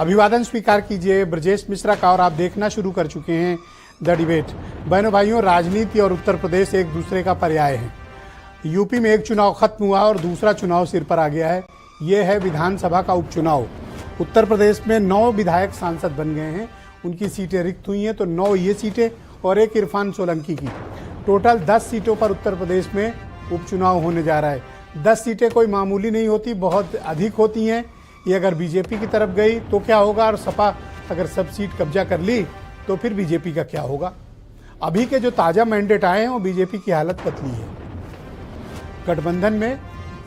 अभिवादन स्वीकार कीजिए ब्रजेश मिश्रा का और आप देखना शुरू कर चुके हैं द डिबेट। बहनों भाइयों, राजनीति और उत्तर प्रदेश एक दूसरे का पर्याय है। यूपी में एक चुनाव खत्म हुआ और दूसरा चुनाव सिर पर आ गया है। ये है विधानसभा का उपचुनाव। उत्तर प्रदेश में 9 विधायक सांसद बन गए हैं, उनकी सीटें रिक्त हुई हैं, तो 9 ये सीटें और एक इरफान सोलंकी की, टोटल 10 सीटों पर उत्तर प्रदेश में उपचुनाव होने जा रहा है। 10 सीटें कोई मामूली नहीं होती, बहुत अधिक होती हैं। ये अगर बीजेपी की तरफ गई तो क्या होगा, और सपा अगर सब सीट कब्जा कर ली तो फिर बीजेपी का क्या होगा। अभी के जो ताज़ा मैंडेट आए हैं वो बीजेपी की हालत पतली है। गठबंधन में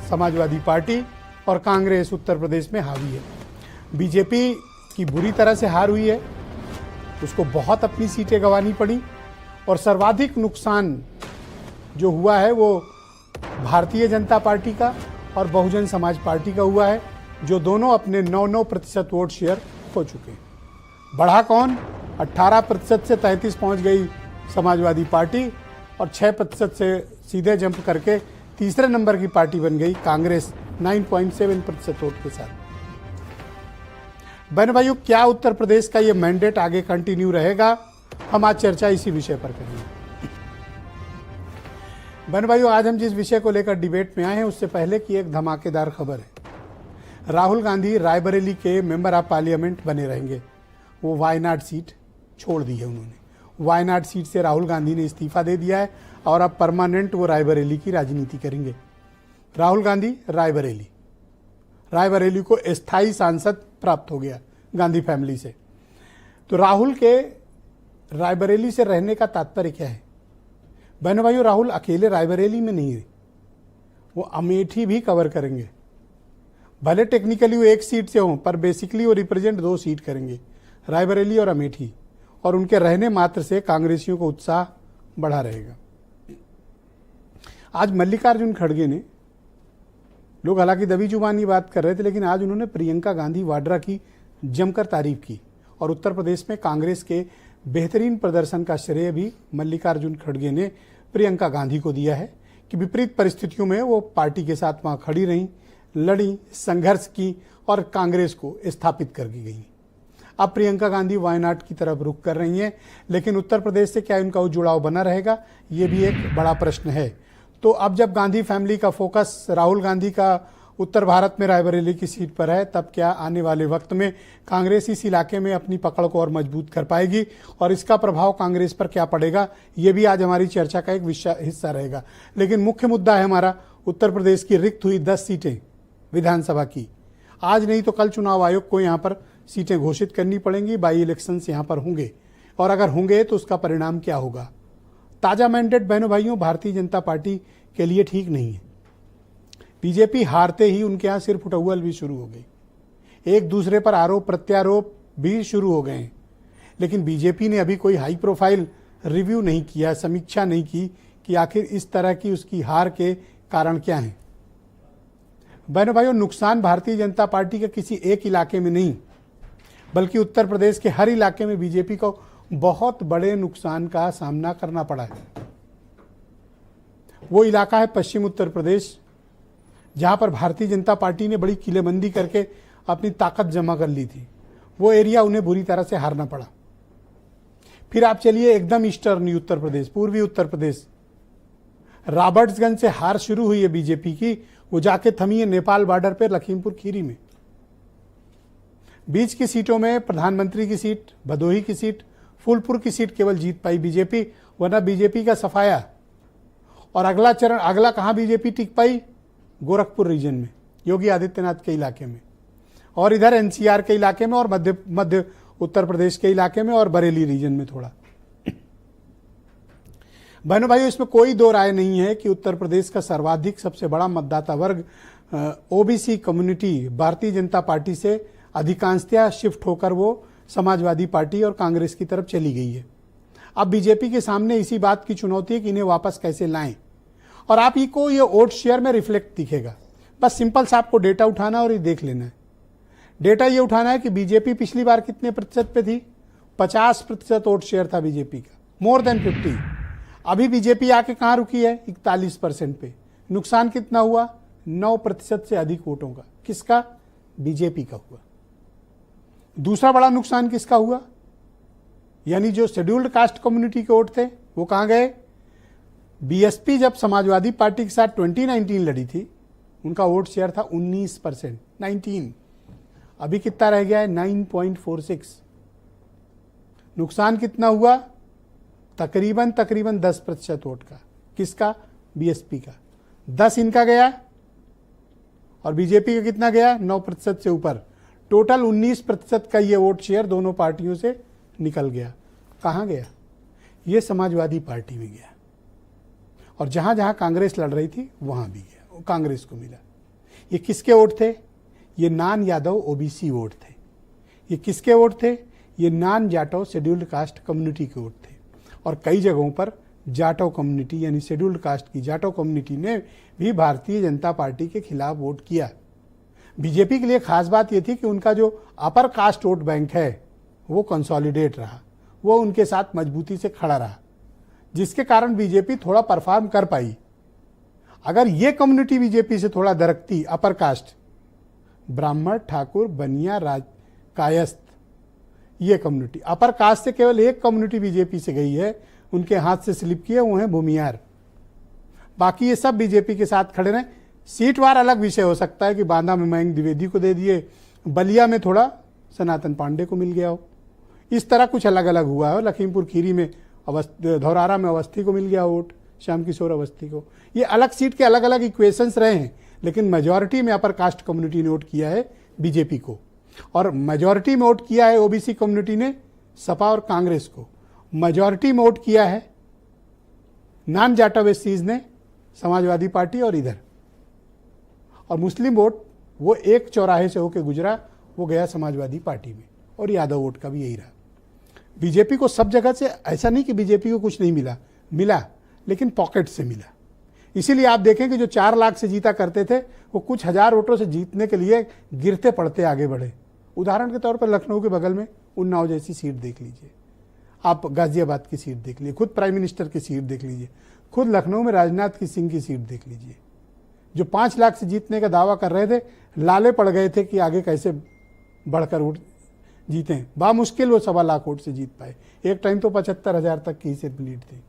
समाजवादी पार्टी और कांग्रेस उत्तर प्रदेश में हावी है। बीजेपी की बुरी तरह से हार हुई है, उसको बहुत अपनी सीटें गंवानी पड़ी और सर्वाधिक नुकसान जो हुआ है वो भारतीय जनता पार्टी का और बहुजन समाज पार्टी का हुआ है, जो दोनों अपने 9% वोट शेयर खो चुके हैं। बढ़ा कौन? 18% से 33 पहुंच गई समाजवादी पार्टी और 6% से सीधे जंप करके तीसरे नंबर की पार्टी बन गई कांग्रेस 9.7% वोट के साथ। बहन भाइयों, क्या उत्तर प्रदेश का ये मैंडेट आगे कंटिन्यू रहेगा? हम आज चर्चा इसी विषय पर करेंगे। बहन भाइयों, आज हम जिस विषय को लेकर डिबेट में आए हैं उससे पहले की एक धमाकेदार खबर है। राहुल गांधी रायबरेली के मेंबर ऑफ पार्लियामेंट बने रहेंगे। वो वायनाड सीट छोड़ दी है उन्होंने। वायनाड सीट से राहुल गांधी ने इस्तीफा दे दिया है और अब परमानेंट वो रायबरेली की राजनीति करेंगे। राहुल गांधी रायबरेली को स्थायी सांसद प्राप्त हो गया गांधी फैमिली से। तो राहुल के रायबरेली से रहने का तात्पर्य क्या है? बहनों भाइयों, राहुल अकेले रायबरेली में नहीं है, वो अमेठी भी कवर करेंगे। भले टेक्निकली वो एक सीट से हों, पर बेसिकली वो रिप्रेजेंट 2 सीट करेंगे, रायबरेली और अमेठी। और उनके रहने मात्र से कांग्रेसियों को उत्साह बढ़ा रहेगा। आज मल्लिकार्जुन खड़गे ने, लोग हालांकि दबी जुबानी बात कर रहे थे, लेकिन आज उन्होंने प्रियंका गांधी वाड्रा की जमकर तारीफ की और उत्तर प्रदेश में कांग्रेस के बेहतरीन प्रदर्शन का श्रेय भी मल्लिकार्जुन खड़गे ने प्रियंका गांधी को दिया है कि विपरीत परिस्थितियों में वो पार्टी के साथ वहां खड़ी रहीं, लड़ी, संघर्ष की और कांग्रेस को स्थापित कर गई। अब प्रियंका गांधी वायनाड की तरफ रुख कर रही हैं, लेकिन उत्तर प्रदेश से क्या इनका जुड़ाव बना रहेगा, ये भी एक बड़ा प्रश्न है। तो अब जब गांधी फैमिली का फोकस राहुल गांधी का उत्तर भारत में रायबरेली की सीट पर है, तब क्या आने वाले वक्त में कांग्रेस इस इलाके में अपनी पकड़ को और मजबूत कर पाएगी और इसका प्रभाव कांग्रेस पर क्या पड़ेगा, ये भी आज हमारी चर्चा का एक हिस्सा रहेगा। लेकिन मुख्य मुद्दा है हमारा उत्तर प्रदेश की रिक्त हुई 10 सीटें विधानसभा की। आज नहीं तो कल चुनाव आयोग को यहाँ पर सीटें घोषित करनी पड़ेंगी। बाई इलेक्शंस यहाँ पर होंगे और अगर होंगे तो उसका परिणाम क्या होगा। ताज़ा मैंडेट बहनों भाइयों भारतीय जनता पार्टी के लिए ठीक नहीं है। बीजेपी हारते ही उनके यहाँ सिर्फ उटौवल भी शुरू हो गई, एक दूसरे पर आरोप प्रत्यारोप भी शुरू हो गए हैं। लेकिन बीजेपी ने अभी कोई हाई प्रोफाइल रिव्यू नहीं किया, समीक्षा नहीं की कि आखिर इस तरह की उसकी हार के कारण क्या हैं। बहनों भाइयों, नुकसान भारतीय जनता पार्टी के किसी एक इलाके में नहीं, बल्कि उत्तर प्रदेश के हर इलाके में बीजेपी को बहुत बड़े नुकसान का सामना करना पड़ा है। वो इलाका है पश्चिम उत्तर प्रदेश, जहां पर भारतीय जनता पार्टी ने बड़ी किलेबंदी करके अपनी ताकत जमा कर ली थी। वो एरिया उन्हें बुरी तरह से हारना पड़ा। फिर आप चलिए एकदम ईस्टर्न उत्तर प्रदेश, पूर्वी उत्तर प्रदेश, रॉबर्ट्सगंज से हार शुरू हुई है बीजेपी की, वो जाके थमी है नेपाल बॉर्डर पे लखीमपुर खीरी में। बीच की सीटों में प्रधानमंत्री की सीट, भदोही की सीट, फूलपुर की सीट केवल जीत पाई बीजेपी, वरना बीजेपी का सफाया। और अगला चरण, अगला कहां बीजेपी टिक पाई? गोरखपुर रीजन में, योगी आदित्यनाथ के इलाके में, और इधर एनसीआर के इलाके में, और मध्य उत्तर प्रदेश के इलाके में, और बरेली रीजन में थोड़ा। बहनों भाइयों, इसमें कोई दो राय नहीं है कि उत्तर प्रदेश का सर्वाधिक सबसे बड़ा मतदाता वर्ग OBC community Bharatiya Janata party से अधिकांशतः शिफ्ट होकर वो समाजवादी पार्टी और कांग्रेस की तरफ चली गई है। अब बीजेपी के सामने इसी बात की चुनौती है कि इन्हें वापस कैसे लाएं, और आप ही को ये वोट शेयर में रिफ्लेक्ट दिखेगा। बस सिंपल सा आपको डेटा उठाना और ये देख लेना है। डेटा ये उठाना है कि बीजेपी पिछली बार कितने प्रतिशत पे थी? 50% वोट शेयर था बीजेपी का, मोर देन 50। अभी बीजेपी आके कहाँ रुकी है? 41% पे। नुकसान कितना हुआ? 9% से अधिक वोटों का। किसका? बीजेपी का हुआ। दूसरा बड़ा नुकसान किसका हुआ, यानी जो शेड्यूल्ड कास्ट कम्युनिटी के वोट थे वो कहां गए। बीएसपी जब समाजवादी पार्टी के साथ 2019 लड़ी थी, उनका वोट शेयर था 19%, 19। अभी कितना रह गया है, 9.46। नुकसान कितना हुआ, तकरीबन 10% वोट का। किसका, बीएसपी का। 10 इनका गया और बीजेपी का कितना गया, 9% से ऊपर। टोटल 19% का ये वोट शेयर दोनों पार्टियों से निकल गया। कहाँ गया, ये समाजवादी पार्टी में गया, और जहां जहां कांग्रेस लड़ रही थी वहां भी गया, वो कांग्रेस को मिला। ये किसके वोट थे, ये नान यादव ओबीसी वोट थे। ये किसके वोट थे, ये नान जाटव शेड्यूल्ड कास्ट कम्युनिटी के वोट थे। और कई जगहों पर जाटव कम्युनिटी यानी शेड्यूल्ड कास्ट की जाटव कम्युनिटी ने भी भारतीय जनता पार्टी के खिलाफ वोट किया। बीजेपी के लिए खास बात यह थी कि उनका जो अपर कास्ट वोट बैंक है वो कंसोलिडेट रहा, वो उनके साथ मजबूती से खड़ा रहा, जिसके कारण बीजेपी थोड़ा परफॉर्म कर पाई। अगर ये कम्युनिटी बीजेपी से थोड़ा दरकती, अपर कास्ट, ब्राह्मण, ठाकुर, बनिया, कायस्थ, ये कम्युनिटी, अपर कास्ट से केवल एक कम्युनिटी बीजेपी से गई है, उनके हाथ से स्लिप किए, वो है भूमियार। बाकी ये सब बीजेपी के साथ खड़े रहे। सीटवार अलग विषय हो सकता है कि बांदा में मयंक द्विवेदी को दे दिए, बलिया में थोड़ा सनातन पांडे को मिल गया हो, इस तरह कुछ अलग अलग हुआ हो। लखीमपुर खीरी में धौरारा में अवस्थी को मिल गया वोट, श्याम किशोर अवस्थी को। ये अलग सीट के अलग अलग इक्वेशंस रहे हैं, लेकिन मेजॉरिटी में अपर कास्ट कम्युनिटी ने वोट किया है बीजेपी को, और मेजॉरिटी में वोट किया है ओबीसी कम्युनिटी ने सपा और कांग्रेस को। मेजॉरिटी में वोट किया है नॉन जाटव एससीज ने समाजवादी पार्टी और इधर, और मुस्लिम वोट वो एक चौराहे से होकर गुजरा, वो गया समाजवादी पार्टी में, और यादव वोट का भी यही रहा। बीजेपी को सब जगह से, ऐसा नहीं कि बीजेपी को कुछ नहीं मिला, मिला, लेकिन पॉकेट से मिला। इसीलिए आप देखें कि जो 4 लाख से जीता करते थे, वो कुछ हजार वोटों से जीतने के लिए गिरते पड़ते आगे बढ़े। उदाहरण के तौर पर लखनऊ के बगल में उन्नाव जैसी सीट देख लीजिए, आप गाजियाबाद की सीट देख लीजिए, खुद प्राइम मिनिस्टर की सीट देख लीजिए, खुद लखनऊ में राजनाथ की सिंह की सीट देख लीजिए। जो 5 लाख से जीतने का दावा कर रहे थे, लाले पड़ गए थे कि आगे कैसे बढ़कर वोट जीते। बामुश्किल वो 1.25 लाख वोट से जीत पाए। एक टाइम तो 75,000 तक की सिर्फ लीड थी।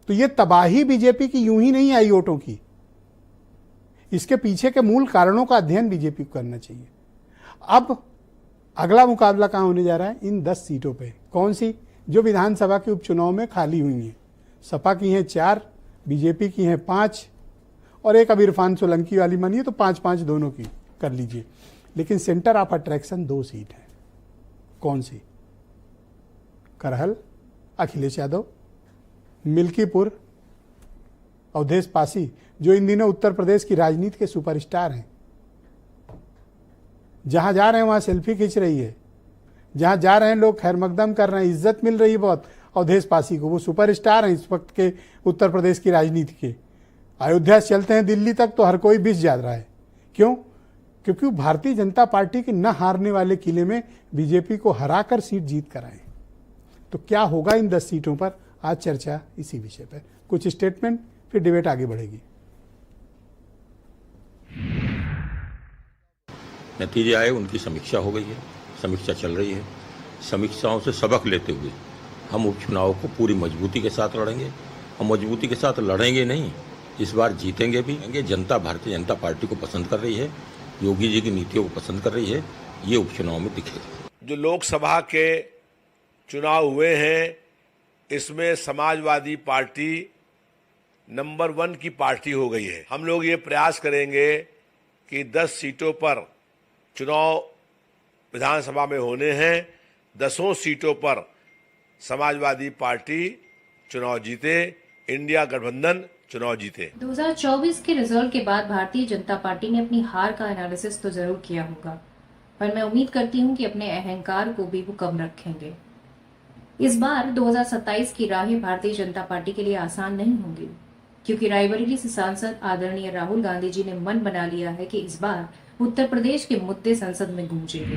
तो ये तबाही बीजेपी की यूं ही नहीं आई वोटों की, इसके पीछे के मूल कारणों का अध्ययन बीजेपी को करना चाहिए। अब अगला मुकाबला कहां होने जा रहा है, इन 10 सीटों पे। कौन सी, जो विधानसभा के उपचुनाव में खाली हुई हैं। सपा की हैं 4, बीजेपी की हैं 5, और एक अब इरफान सोलंकी वाली मानिए तो 5-5 दोनों की कर लीजिए। लेकिन सेंटर ऑफ अट्रैक्शन 2 सीट है। कौन सी, करहल अखिलेश यादव, मिल्कीपुर अवधेश पासी, जो इन दिनों उत्तर प्रदेश की राजनीति के सुपरस्टार हैं। जहां जा रहे हैं वहां सेल्फी खींच रही है, जहां जा रहे हैं लोग खैर मकदम कर रहे हैं, इज्जत मिल रही है बहुत अवधेश पासी को। वो सुपरस्टार हैं इस वक्त के उत्तर प्रदेश की राजनीति के। अयोध्या से चलते हैं दिल्ली तक तो हर कोई बिस जा रहा है। क्यों, क्योंकि भारतीय जनता पार्टी के न हारने वाले किले में बीजेपी को हराकर सीट जीत कर आए। तो क्या होगा इन 10 सीटों पर, आज चर्चा इसी विषय पर। कुछ स्टेटमेंट, फिर डिबेट आगे बढ़ेगी। नतीजे आए, उनकी समीक्षा हो गई है, समीक्षा चल रही है। समीक्षाओं से सबक लेते हुए हम उपचुनाव को पूरी मजबूती के साथ लड़ेंगे। हम मजबूती के साथ लड़ेंगे नहीं, इस बार जीतेंगे भी। जनता भारतीय जनता पार्टी को पसंद कर रही है, योगी जी की नीतियों को पसंद कर रही है, ये उपचुनाव में दिखेगा। जो लोकसभा के चुनाव हुए हैं, इसमें समाजवादी पार्टी नंबर 1 की पार्टी हो गई है। हम लोग ये प्रयास करेंगे कि 10 सीटों पर चुनाव विधानसभा में होने हैं, 10 सीटों पर समाजवादी पार्टी चुनाव जीते, इंडिया गठबंधन चुनाव जीते। 2024 के रिजल्ट के बाद भारतीय जनता पार्टी ने अपनी हार का एनालिसिस तो जरूर किया होगा, पर मैं उम्मीद करती हूं कि अपने अहंकार को भी वो कम रखेंगे। इस बार 2027 की राहें भारतीय जनता पार्टी के लिए आसान नहीं होंगी, क्योंकि रायबरेली से सांसद आदरणीय राहुल गांधी जी ने मन बना लिया है कि इस बार उत्तर प्रदेश के मुद्दे संसद में गूंजेंगे।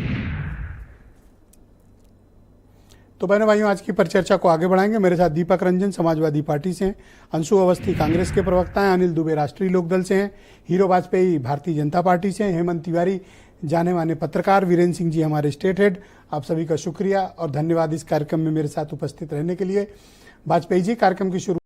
तो बहनों भाइयों, आज की परिचर्चा को आगे बढ़ाएंगे। मेरे साथ दीपक रंजन समाजवादी पार्टी से हैं, अंशु अवस्थी कांग्रेस के प्रवक्ता हैं, अनिल दुबे राष्ट्रीय लोकदल से हैं, हीरो वाजपेयी भारतीय जनता पार्टी से हैं, हेमंत तिवारी जाने माने पत्रकार वीरेंद्र सिंह जी हमारे स्टेट हेड, आप सभी का शुक्रिया और धन्यवाद इस कार्यक्रम में मेरे साथ उपस्थित रहने के लिए। वाजपेयी जी, कार्यक्रम की शुरू